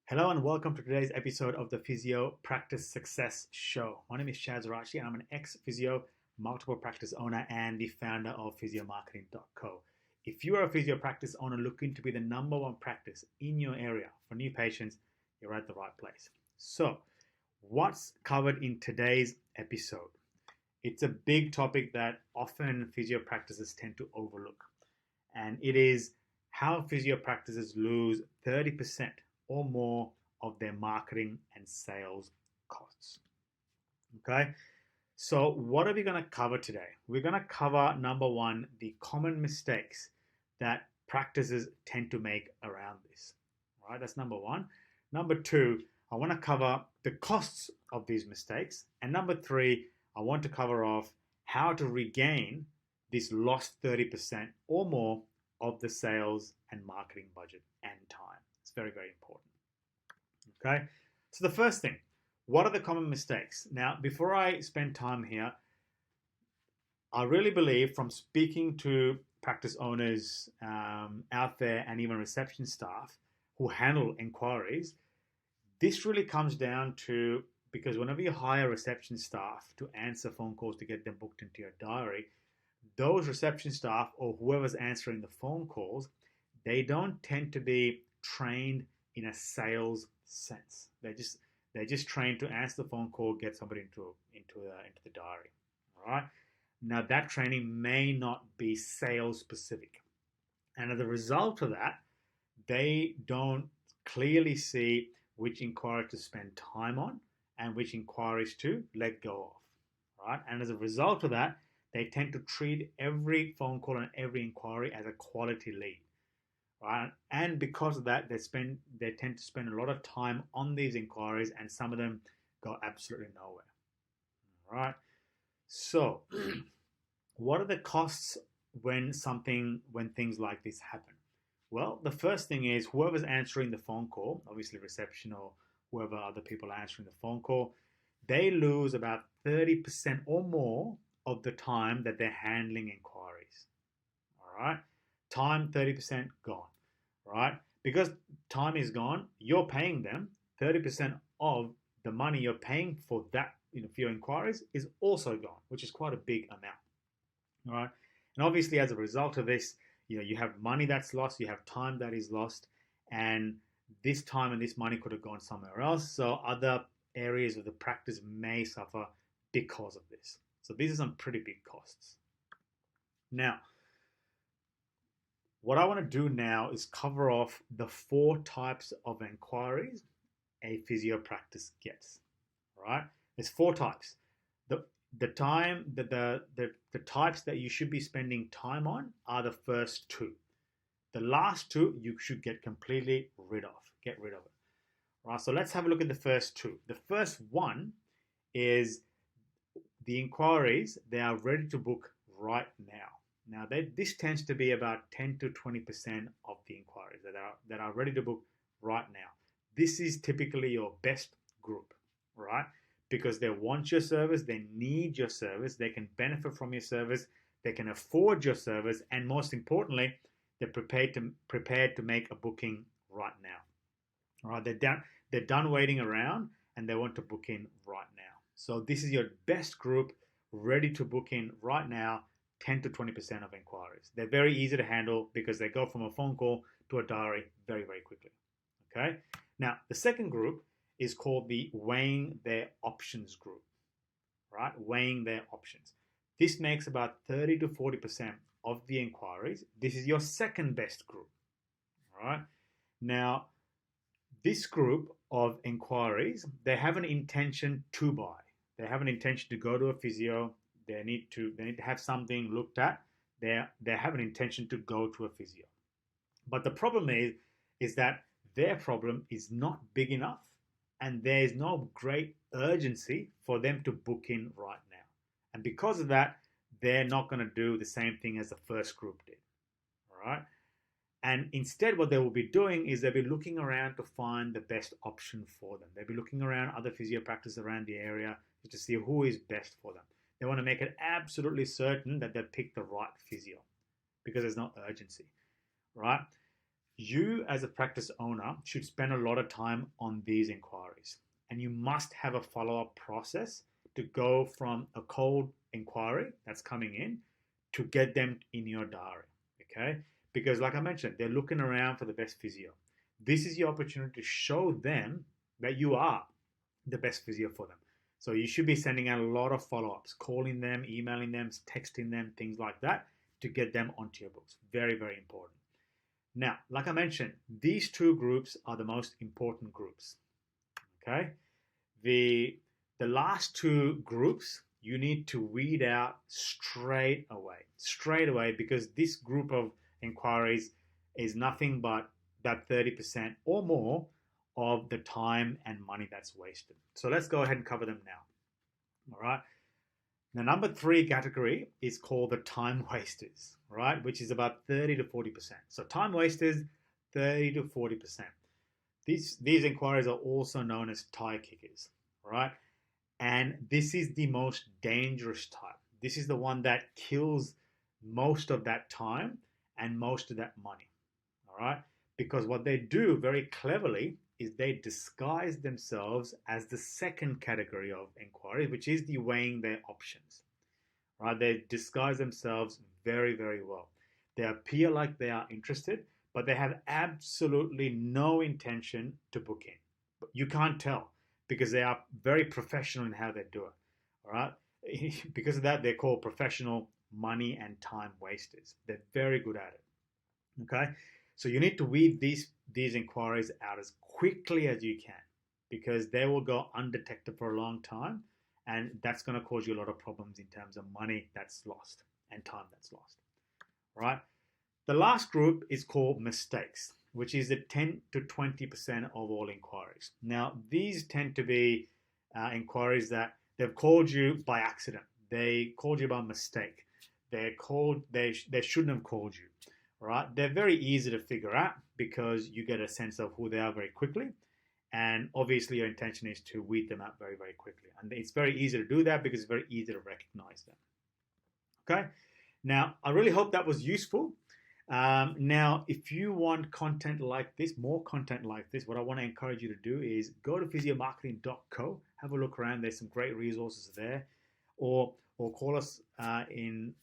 Hello and welcome to today's episode of the Physio Practice Success Show. My name is Shaz Rachi and I'm an ex-physio, multiple practice owner and the founder of physiomarketing.co. If you are a physio practice owner looking to be the number one practice in your area for new patients, you're at the right place. So, what's covered in today's episode? It's a big topic that often physio practices tend to overlook, and it is how physio practices lose 30% or more of their marketing and sales costs. Okay, so what are we going to cover today? We're going to cover number one, the common mistakes that practices tend to make around this. All right, that's number one. Number two, I want to cover the costs of these mistakes. And number three, I want to cover off how to regain this lost 30% or more of the sales and marketing budget and time. It's very, very important. Okay, so the first thing, what are the common mistakes? Now, before I spend time here, I really believe from speaking to practice owners out there and even reception staff who handle inquiries, this really comes down to, because whenever you hire reception staff to answer phone calls to get them booked into your diary, those reception staff or whoever's answering the phone calls, they don't tend to be trained in a sales sense. They're just trained to answer the phone call, get somebody into the diary. All right. Now that training may not be sales specific, and as a result of that, they don't clearly see which inquiries to spend time on and which inquiries to let go of. Right. And as a result of that, they tend to treat every phone call and every inquiry as a quality lead. Right? And because of that, they tend to spend a lot of time on these inquiries, and some of them go absolutely nowhere. All right. So, what are the costs when things like this happen? Well, the first thing is whoever's answering the phone call, obviously reception or whoever other people are answering the phone call, they lose about 30% or more of the time that they're handling inquiries. All right. Time 30% gone, right? Because time is gone, you're paying them 30% of the money you're paying for that, for your inquiries is also gone, which is quite a big amount, all right? And obviously, as a result of this, you have money that's lost, you have time that is lost, and this time and this money could have gone somewhere else. So other areas of the practice may suffer because of this. So these are some pretty big costs. Now, what I want to do now is cover off the 4 types of inquiries a physio practice gets. All right, there's 4 types. The types that you should be spending time on are the first 2. The last 2 you should get completely rid of. Get rid of it. All right, so let's have a look at the first 2. The first one is the inquiries. They are ready to book right now. Now, this tends to be about 10 to 20% of the inquiries that are ready to book right now. This is typically your best group, right? Because they want your service, they need your service, they can benefit from your service, they can afford your service, and most importantly, they're prepared to make a booking right now. All right, they're done waiting around and they want to book in right now. So this is your best group ready to book in right now. 10 to 20% of inquiries. They're very easy to handle because they go from a phone call to a diary very, very quickly. Okay. Now, the second group is called the weighing their options group, right? Weighing their options. This makes about 30 to 40% of the inquiries. This is your second best group, all right? Now, this group of inquiries, they have an intention to buy. They have an intention to go to a physio. They need to have something looked at. They have an intention to go to a physio. But the problem is that their problem is not big enough, and there is no great urgency for them to book in right now. And because of that, they're not going to do the same thing as the first group did. All right? And instead, what they will be doing is they'll be looking around to find the best option for them. They'll be looking around other physio practices around the area to see who is best for them. They want to make it absolutely certain that they pick the right physio because there's no urgency, right? you as a practice owner should spend a lot of time on these inquiries, and you must have a follow-up process to go from a cold inquiry that's coming in to get them in your diary. Okay, because like I mentioned, they're looking around for the best physio. This is your opportunity to show them that you are the best physio for them. So you should be sending out a lot of follow-ups, calling them, emailing them, texting them, things like that, to get them onto your books. Very, very important. Now, like I mentioned, these two groups are the most important groups. Okay, the last two groups you need to weed out straight away, because this group of inquiries is nothing but that 30% or more of the time and money that's wasted. So let's go ahead and cover them now. All right. The number 3 category is called the time wasters, right? Which is about 30 to 40%. So time wasters, 30 to 40%. These inquiries are also known as tire kickers, right? And this is the most dangerous type. This is the one that kills most of that time and most of that money, all right? Because what they do very cleverly is they disguise themselves as the second category of inquiry, which is the weighing their options, right? They disguise themselves very, very well. They appear like they are interested, but they have absolutely no intention to book in. But you can't tell because they are very professional in how they do it, all right? Because of that, they're called professional money and time wasters. They're very good at it, okay? So you need to weed these inquiries out as quickly as you can, because they will go undetected for a long time, and that's going to cause you a lot of problems in terms of money that's lost and time that's lost, right? The last group is called mistakes, which is the 10 to 20% of all inquiries. Now, these tend to be inquiries that they've called you by accident. They called you by mistake. They shouldn't have called you. Right? They're very easy to figure out because you get a sense of who they are very quickly. And obviously your intention is to weed them out very, very quickly. And it's very easy to do that because it's very easy to recognize them. Okay? Now, I really hope that was useful. Now, if you want content like this, more content like this, what I want to encourage you to do is go to physiomarketing.co, have a look around. There's some great resources there. Or call us in...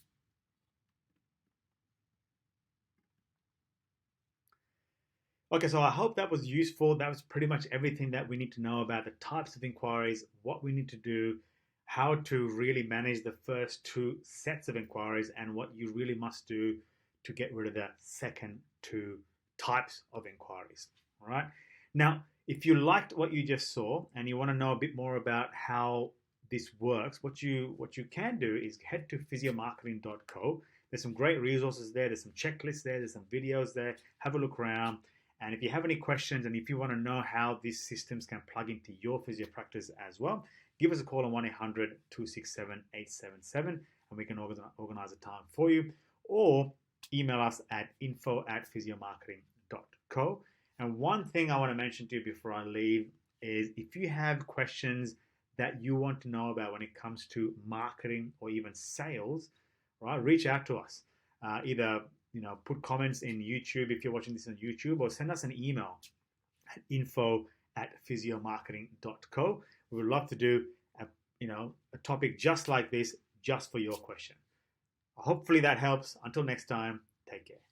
Okay, so I hope that was useful. That was pretty much everything that we need to know about the types of inquiries, what we need to do, how to really manage the first 2 sets of inquiries, and what you really must do to get rid of the second 2 types of inquiries. All right. Now, if you liked what you just saw and you want to know a bit more about how this works, what you can do is head to physiomarketing.co. There's some great resources there. There's some checklists there. There's some videos there. Have a look around. And if you have any questions and if you want to know how these systems can plug into your physio practice as well, give us a call on 1-800-267-877 and we can organize a time for you, or email us at info@physiomarketing.co. And one thing I want to mention to you before I leave is if you have questions that you want to know about when it comes to marketing or even sales, right, reach out to us. Either put comments in YouTube if you're watching this on YouTube, or send us an email at info@physiomarketing.co. We would love to do a topic just like this, just for your question. Hopefully that helps. Until next time, take care.